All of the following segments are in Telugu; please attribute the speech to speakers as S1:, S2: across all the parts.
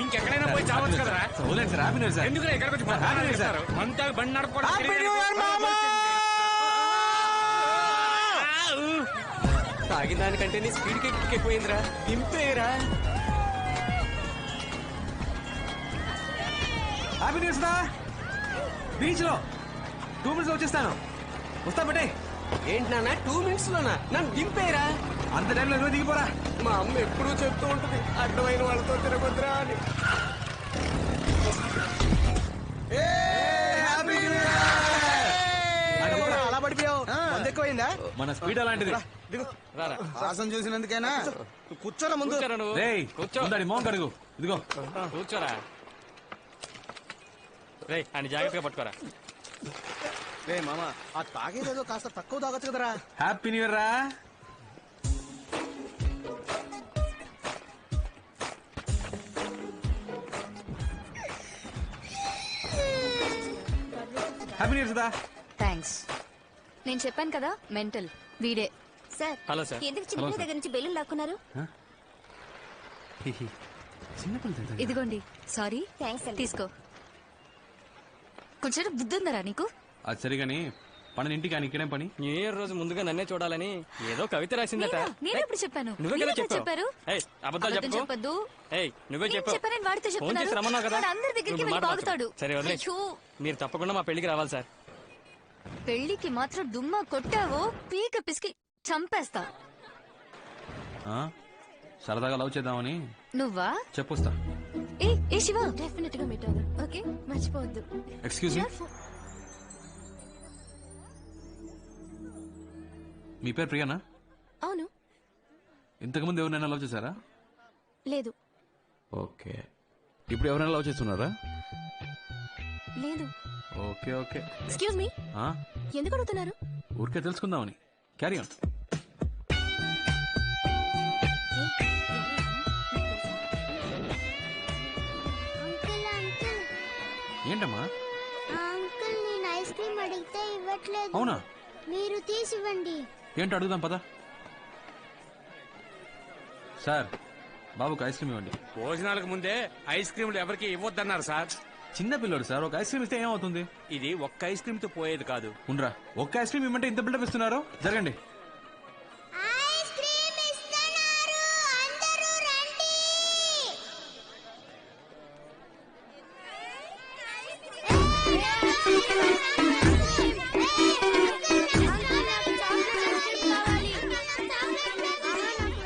S1: ఇంకెక్కడైనా పోయి చావచ్చు కదరా. ఎందుకు ఇక్కడికి వచ్చి అంతా బండి
S2: తాగిన దానికంటే నీ స్పీడ్ ఎక్కువైందిరా. దింపేరా.
S3: హ్యాపీ న్యూస్ రా. బీచ్ లో 2 minutes లో వచ్చేస్తాను. వస్తా బట్టే.
S2: ఏంటి నాన్న 2 minutes లోనా? నన్ను దింపేరా.
S3: అంత టైంలో నువ్వు దిగిపోరా.
S2: మా అమ్మ ఎప్పుడూ చెప్తూ ఉంటుంది అడ్డమైన వాళ్ళతో తిరగొద్దురా అని. అలా పడిపోయావు. మంది ఎక్కువైందా?
S3: మన స్పీడ్ అలాంటిది.
S4: వాసన చూసినందుకేనా?
S2: కూర్చోరా ముందు.
S3: కూర్చోండి మోహన్ కడుగు. ఇదిగో
S1: కూర్చోరా. రే అని జాగ్రత్తగా పట్టుకోరా.
S4: రే మామ, ఆ తాగేదేదో కాస్త తక్కువ తాగొచ్చు కదరా.
S3: హ్యాపీ న్యూ ఇయర్ రా. Happy new year Sudha.
S5: Thanks. నేను చెప్పాను కదా మెంటల్ వీడే.
S6: Sir,
S1: hello sir.
S6: ఎందుకు చిన్న దగ్గర నుంచి బెలూన్ లాక్కున్నారు?
S5: ఇదిగోండి. సారీ.
S6: థ్యాంక్స్ అండి.
S5: తీసుకో. కొంచెం బుద్ధి ఉందరా నీకు?
S3: అది సరిగాని పని ఇంటికి అని ఇక్కడేం పని?
S1: న్యూ ఇయర్ రోజు ముందుగా నన్నే చూడాలని ఏదో కవిత రాసిందట.
S5: నేను ఎప్పుడు చెప్పాను?
S1: నువ్వే కదా
S5: చెప్పారు.
S1: అబద్ధాలు
S5: అబద్ధం చెప్పొద్దు.
S1: నువ్వే చెప్పు.
S5: చెప్పానని వాడితో
S1: ఫోన్ చేసి రమ్మన్నావు కదా.
S5: చెప్తున్నాడు. అందరి దగ్గరికి వెళ్ళి బాగుతాడు.
S1: సరే వదిలే. మీరు తప్పకుండా మా పెళ్లికి రావాలి సార్.
S5: పెళ్లికి మాత్రం దుమ్మా కొట్టావో పీక పిసికి చంపేస్తా.
S3: సరదాగా లవ్ చేద్దామని.
S5: నువ్వా?
S3: చెప్పొస్తా.
S5: ఏ శివ,
S6: డెఫినెట్ గా మీట్ అవుదాం. ఓకే, మర్చిపోవద్దు.
S3: Excuse me. మీ పేరు ప్రియానా?
S6: అవును.
S3: ఇంతకుముందు ఎవరినైనా లవ్ చేశారా?
S6: లేదు.
S3: ఓకే. ఇప్పుడు ఎవరైనా లవ్ చేస్తున్నారా?
S6: లేదు.
S3: Okay okay.
S6: ఎక్స్క్యూజ్ మీ, ఎందుకు అడుగుతున్నారు?
S3: ఊరికే తెలుసుకుందామని. Carry on. ఏంటమ్మా?
S7: అంకుల్, నేను ఐస్ క్రీమ్ అడిగితే ఇవ్వట్లేదు.
S3: అవునా?
S7: మీరు తీసివ్వండి.
S3: ఏంటో అడుగుదాం పదా. సార్, బాబుకి ఐస్ క్రీమ్ ఇవ్వండి.
S1: భోజనాలకు ముందే ఐస్ క్రీమ్లు ఎవరికి ఇవ్వద్దన్నారు సార్.
S3: చిన్న పిల్లోడు సార్, ఒక ఐస్ క్రీమ్ ఇస్తే ఏమవుతుంది?
S1: ఇది ఒక్క ఐస్ క్రీమ్ తో పోయేది కాదు.
S3: ఉండరా, ఒక్క ఐస్ క్రీమ్ ఇవ్వమంటే ఇంత బిల్డప్ ఇస్తున్నారు. జరగండి.
S7: ఐస్ క్రీమ్ ఇస్తున్నారు, అందరూ రండి.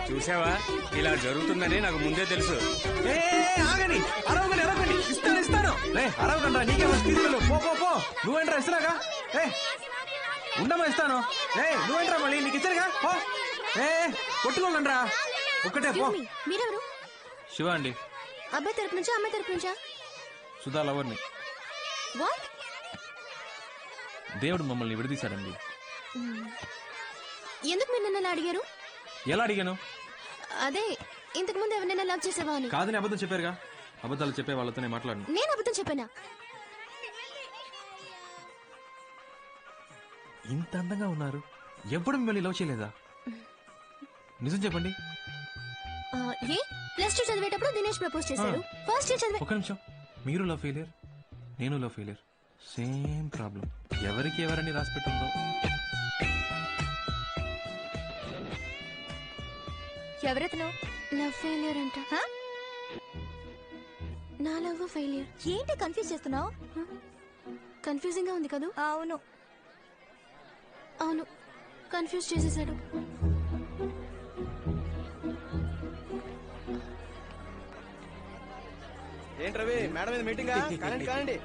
S1: చూసావా, ఇలా జరుగుతుందని నాకు ముందే తెలుసు.
S3: ఆగండి, అరవగండి, అరవగండి. ఇస్తాను ఇస్తాను. అరవగండి, నీకే తీసుకెళ్ళు. పో పో పో. నువ్వేంట్రా ఇస్తున్నాగా? ఉండమా ఇస్తాను. నువ్వేంట్రా మళ్ళీ నీకు ఇచ్చారుగా. పో. కొట్టుకోండి రా. ఒక్కటే పో.
S6: మీరెవరు?
S3: శివ అండి.
S6: అబ్బాయి తరపు నుంచా అమ్మాయి తరపు నుంచా?
S3: సుధా లవర్ని.
S6: వాట్?
S3: దేవుడు మమ్మల్ని విడదీశాడండి.
S6: ఎందుకు మీరు నన్ను అడిగారు?
S3: ఎలా అడిగాను?
S6: అదే, ఇంతకు ముందు ఎవరినైనా లవ్ చేసేవా అని.
S3: కాదని అబద్ధం చెప్పారుగా. అబద్ధాలు చెప్పే వాళ్ళతోనే మాట్లాడను.
S6: నేను అబద్ధం చెప్పానా?
S3: ఇంత అందంగా ఉన్నారు, ఎప్పుడు మిమ్మల్ని లవ్ చేయలేదా? నిజం చెప్పండి.
S6: ఏ +2 చదివేటప్పుడు దినేష్ ప్రపోజ్ చేశాడు. ఫస్ట్ ఇయర్ చదివే.
S3: ఒక నిమిషం. మీరు లవ్ ఫెయిలియర్, నేను లవ్ ఫెయిలియర్. Same problem. ఎవరికి ఎవరని రాసి పెట్టుందో.
S5: ఎవరెతను?
S6: లవ్ ఫెయిలియర్ అంట. నా లవ్ ఫెయిలియర్.
S5: ఏంటి కన్ఫ్యూజ్ చేస్తున్నావు?
S6: కన్ఫ్యూజింగ్ గా ఉంది కదా?
S5: అవును.
S6: అవును, కన్ఫ్యూజ్ చేసేసాడు.
S2: ఏంట్రవి మేడం మీద మీటింగ్? కానండి.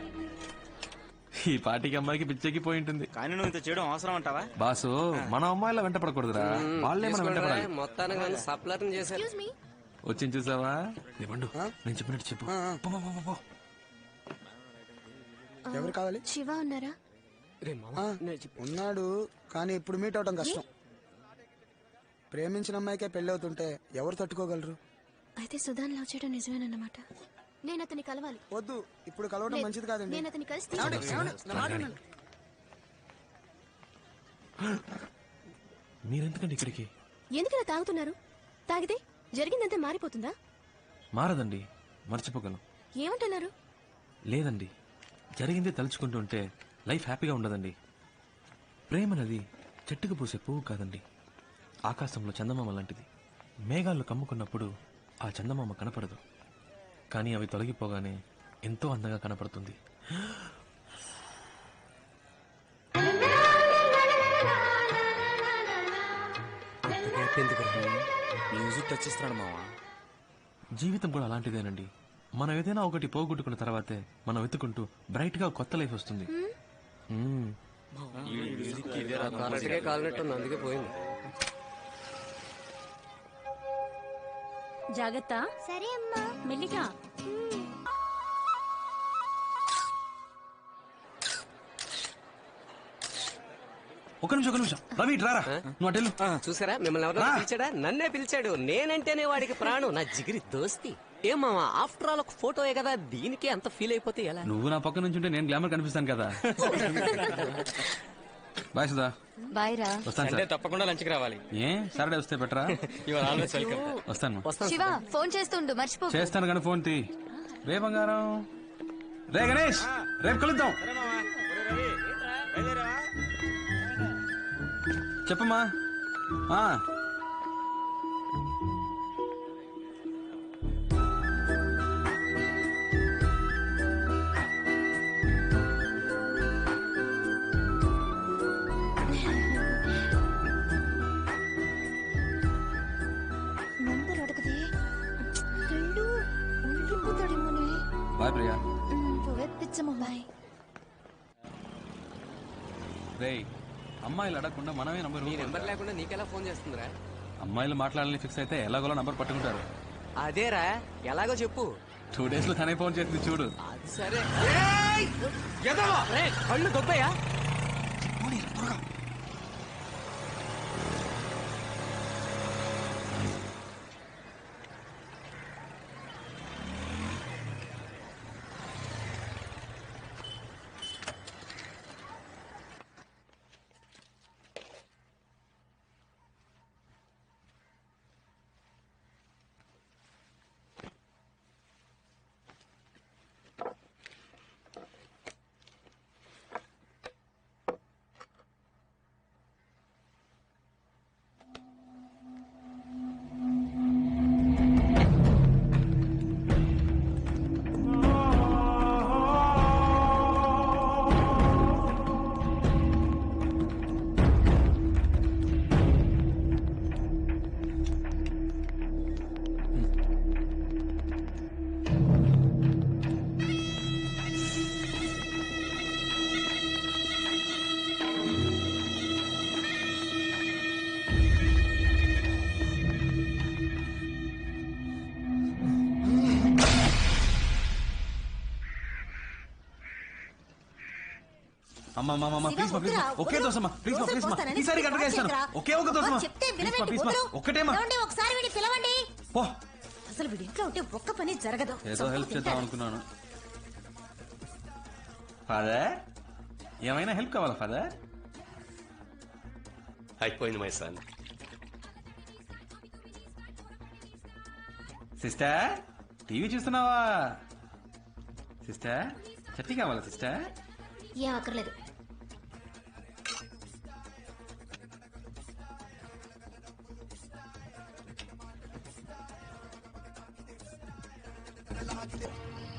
S3: ఈ పార్టీకి అమ్మాయికి పిచ్చెక్కి పోయి ఉంటుంది.
S4: కానీ నువ్వు ఇంత చేయడం అవసరం అంటావా?
S3: బాసు, మన అమ్మాయిల వెంట పడకూడదురా. వాళ్ళే మనం వెంట పడాలి.
S2: మొత్తానికి సప్లర్ చేశారు.
S6: Excuse me.
S3: వచ్చి చూసావా? ఇవ్వండు, నేను చెప్పినట్టు చెప్పు. పో, పో, పో, పో.
S4: ఎవరు కావాలి?
S6: శివ ఉన్నారా?
S4: ఉన్నాడు, కానీ ఇప్పుడు మీట్ అవటం కష్టం. ప్రేమించిన అమ్మాయికే పెళ్లి అవుతుంటే ఎవరు తట్టుకోగలరు?
S6: అయితే సుధాన్ లవ్ చేయడం నిజమేనన్నమాట. నేను అతన్ని కలవాలి.
S4: వద్దు, ఇప్పుడు కలవడం మంచిది కాదండి.
S6: నేను అతన్ని కలిసి
S3: మీరెందుకండి ఇక్కడికి?
S6: ఎందుకు ఇలా తాగుతున్నారు? తాగితే జరిగిందంతా మారిపోతుందా?
S3: మారదండి. మర్చిపోగలను.
S6: ఏమంటున్నారు?
S3: లేదండి, జరిగిందే తలుచుకుంటుంటే లైఫ్ హ్యాపీగా ఉండదండి. ప్రేమనది చెట్టుకు పూసే పువ్వు కాదండి, ఆకాశంలో చందమామ లాంటిది. మేఘాలు కమ్ముకున్నప్పుడు ఆ చందమామ కనపడదు, కానీ అవి తొలగిపోగానే ఎంతో అందంగా కనపడుతుంది.
S2: మ్యూజిక్ టచ్ ఇస్తున్నాడు మావా.
S3: జీవితం కూడా అలాంటిదేనండి. మనం ఏదైనా ఒకటి పోగొట్టుకున్న తర్వాతే మనం వెతుకుంటూ బ్రైట్ గా కొత్త లైఫ్ వస్తుంది.
S2: కాలినట్టుంది, అందుకే పోయింది.
S6: జాగ్రత్త.
S7: సరే అమ్మా.
S6: మెల్లిగా.
S3: ఒక నిమిషం రవి ఇటు రారా. నువ్వు అటెళ్ళు.
S2: చూసారా, మిమ్మల్ని ఎవరైనా పిలిచాడా? నన్నే పిలిచాడు. నేనంటేనే వాడికి ప్రాణం, నా జిగిరి దోస్తి. ఏం మావా, ఆఫ్టర్ ఆల్ ఒక ఫోటోయే కదా, దీనికి అంత ఫీల్ అయిపోతే ఎలా?
S3: నువ్వు నా పక్క నుంచి ఉంటే నేను గ్లామర్ కనిపిస్తాను కదా. బాయ్ సుధా.
S5: బాయ్ రా.
S3: వస్తాను
S1: అంటే
S3: సార్.
S1: తప్పకుండా లంచ్కి రావాలి.
S3: ఏ సాటర్డే వస్తే బెటరా?
S1: Your always welcome.
S3: వస్తాను.
S5: శివ ఫోన్ చేస్తుండు, మర్చిపో.
S3: చేస్తాను కానీ ఫోన్ తీ. రే బంగారం. రే గణేష్, రేపు కలుద్దాం. చెప్పమ్మా.
S6: నంబర్ అడగదే. వెళ్ళు, ఉండిపోతాడేమోనే.
S3: బాయ్ ప్రియా.
S6: పిచ్చమ్మ బాయ్.
S3: రే, అమ్మాయిలు అడగకుండా మనమే నంబర్.
S2: నీ నెంబర్ లేకుండా నీకెలా ఫోన్ చేస్తుందిరా?
S3: అమ్మాయిలు మాట్లాడాలని ఫిక్స్ అయితే ఎలాగోలా నంబర్ పట్టుకుంటారు.
S2: అదేరా, ఎలాగో చెప్పు.
S3: 2 days లో తనే ఫోన్ చేస్తుంది చూడు.
S2: అది సరే. రేయ్, కళ్ళు దొబ్బయ్యా.
S3: అమ్మా ప్లీజ్ మా ప్లీజ్ ఒకే దోసమ్మా ప్లీజ్ మా ప్లీజ్ మా ఈసారి గట్టిగా ఇస్తాను. ఒకే ఒక దోసమ్మా ప్లీజ్ మా ఒక్కటేమా.
S6: ఒకసారి వీడిని పిలవండి.
S3: పో.
S6: అసలు వీడి ఇంట్లో ఉంటే ఒక్క పని జరగదు.
S3: ఏదో హెల్ప్ చేద్దాం అనుకున్నాను. ఫాదర్, ఏమైనా హెల్ప్ కావాలా ఫాదర్?
S8: అయిపోయింది మై సన్.
S3: సిస్టర్, టీవీ చూస్తున్నావా? సిస్టర్, చట్నీ కావాలా సిస్టర్?
S6: ఏం అక్కర్లేదు.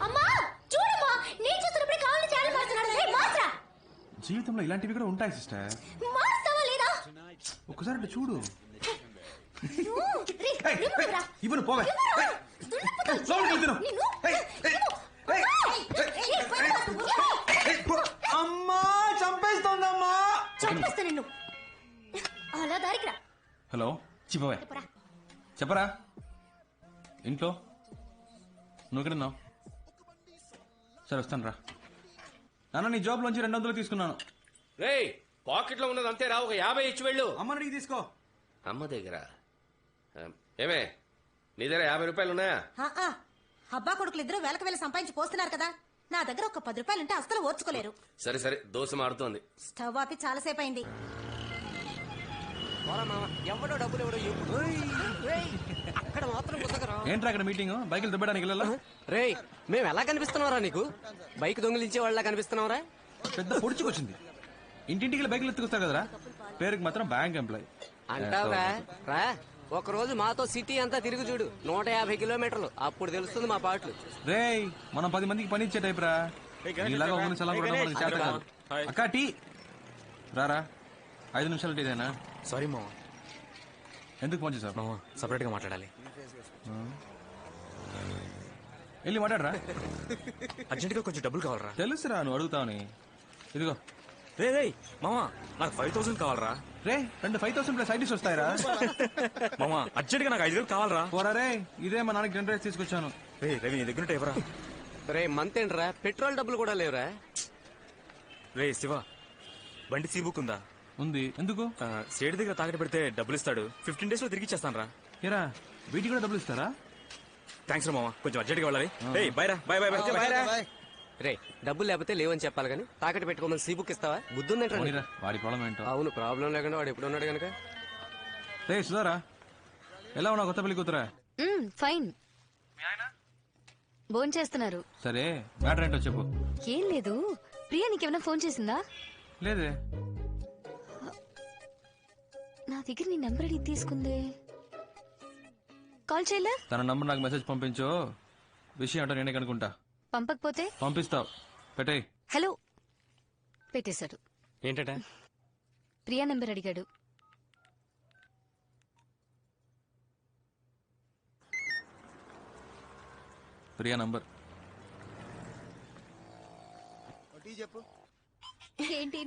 S6: అమ్మా చూడమ్మా, నేను చూస్తున్నప్పుడు కావాలని ఛానల్ మారుతున్నాడు. మార్చరా.
S3: జీవితంలో ఇలాంటివి కూడా ఉంటాయి సిస్టర్.
S6: మారుస్తావా లేదా?
S3: ఒక్కసారి అట్లా చూడు.
S6: రేయ్,
S3: ఇవ్వను పోవే. అమ్మా చంపేస్తోందమ్మా.
S6: చంపేస్తా నిన్ను. అలా దారికి రా.
S3: హలో చిపోవే. చెప్పరా. ఇంట్లో నువ్వు ఎక్కడున్నావు? సరే వస్తాను రా. నాన్న నీ జాబ్ లోంచి 200 తీసుకున్నాను.
S8: రేయ్, పాకెట్ లో ఉన్నది అంతే రా, ఒక 50 ఇచ్చి వెళ్ళు.
S3: అమ్మ నీకు తీసుకో.
S8: అమ్మ దగ్గర ఏమే, నీ దగ్గర 50 రూపాయలు ఉన్నాయా?
S9: అబ్బా కొడుకులు ఇద్దరు వేలకు వేలు సంపాదించి పోస్తున్నారు కదా, నా దగ్గర ఒక 10 రూపాయలుంటే అస్సలు ఓర్చుకోలేరు.
S8: సరే సరే, దోశ మారుతోంది.
S9: స్టవ్ ఆపి చాలాసేపు అయింది.
S2: పోరా మామ ఎవడో డబ్బులు ఎవడో ఎప్పుడు రేయ్, అక్కడ మాత్రం కుదకరా
S3: ఏంట్రా అక్కడ మీటింగ్ బైకులు దుబ్బడానికి వెళ్ళాలా
S2: రేయ్ మేము ఎలా కనిపిస్తున్నావురా నీకు బైక్ దొంగిలించే వాళ్ళ కనిపిస్తున్నావురా
S3: పెద్ద పొడుచుకొచ్చింది ఇంటింటికి బైకులు ఎత్తుకొస్తారు కదరా పేరుకి మాత్రం బ్యాంక్ ఎంప్లాయ్
S2: అంటావురా రా ఒక రోజు మాతో సిటీ అంతా తిరిగి చూడు 150 కిలోమీటర్లు అప్పుడు తెలుస్తుంది మా పాటలు
S3: రేయ్ మనం 10 మందికి పని ఇచ్చే టైప్ రా ఇలాగా ఒక నిమిషాలు కూడా మనకి చేత కాదు. అక్క టీ రారా 5 నిమిషాలు టీదేనా
S1: సారీ మామ
S3: ఎందుకు ఫోన్ చేసావు
S1: మామ సపరేట్ గా మాట్లాడాలి
S3: వెళ్ళి మాట్లాడరా
S1: అర్జెంట్ గా కొంచెం డబ్బులు కావాలరా
S3: తెలుసురా నువ్వు అడుగుతావని ఇదిగో
S1: రే రే మామ నాకు 5,000 కావాలరా
S3: రే 5,000 ప్లస్ ఐటీస్ వస్తాయిరా
S1: మామ అర్జెంట్ గా నాకు 5,000 కావాలరా
S3: పోరా రే ఇదే మా నాన్నకి జనరేట్ తీసుకొచ్చాను
S1: రే రవి నీ దగ్గర ఎవరా
S2: రే మంత్ ఏంట్రా పెట్రోల్ డబ్బులు కూడా లేవురా
S1: రే శివ బండి సీ బుక్ ఉందా
S3: ఉంది ఎందుకు
S1: సేటు దగ్గర తాకట్టు పెడితే డబ్బులు ఇస్తాడు 15 days లో తిరిగి ఇచ్చేస్తాను రా
S3: ఏరా వీటికి కూడా డబ్బులు ఇస్తారా
S1: థ్యాంక్స్ రా మామ కొంచెం అర్జెంట్ గా వెళ్ళాలి రే బై రా బై బై బై
S2: రే డబ్బులు లేకపోతే లేవని చెప్పాలి కానీ తాకట్టు పెట్టుకోమని సీ బుక్ ఇస్తావా బుద్ధుందేంట్రా నీకు?
S3: పోనీరా, వాడి ప్రాబ్లం ఏంటో
S2: అవును ప్రాబ్లం లేకుండా వాడు ఎప్పుడు ఉన్నాడు కనుక
S3: రే సుధారా ఎలా ఉన్నావు కొత్త పెళ్లి కూతురా
S5: ఫైన్ భోంచేస్తున్నారు
S3: సరే మ్యాటర్ ఏంటో చెప్పు
S5: ఏం లేదు ప్రియా నీకేమైనా ఫోన్ చేసిందా
S3: లేదే
S5: నా దగ్గర నీ నెంబర్ అడిగి తీసుకుందే కాల్ చేయలే
S3: తన నంబర్ నాకు మెసేజ్ పంపించు విషయం ఏంటో నేనే కనుకుంటా
S5: పంపకపోతే
S3: పంపిస్తావు పెట్టేయ్
S5: హలో పెట్టేశాడు
S1: ఏంటట
S5: ప్రియా నెంబర్ అడిగాడు
S3: ప్రియా నంబర్
S4: చెప్పు
S6: ఏంటి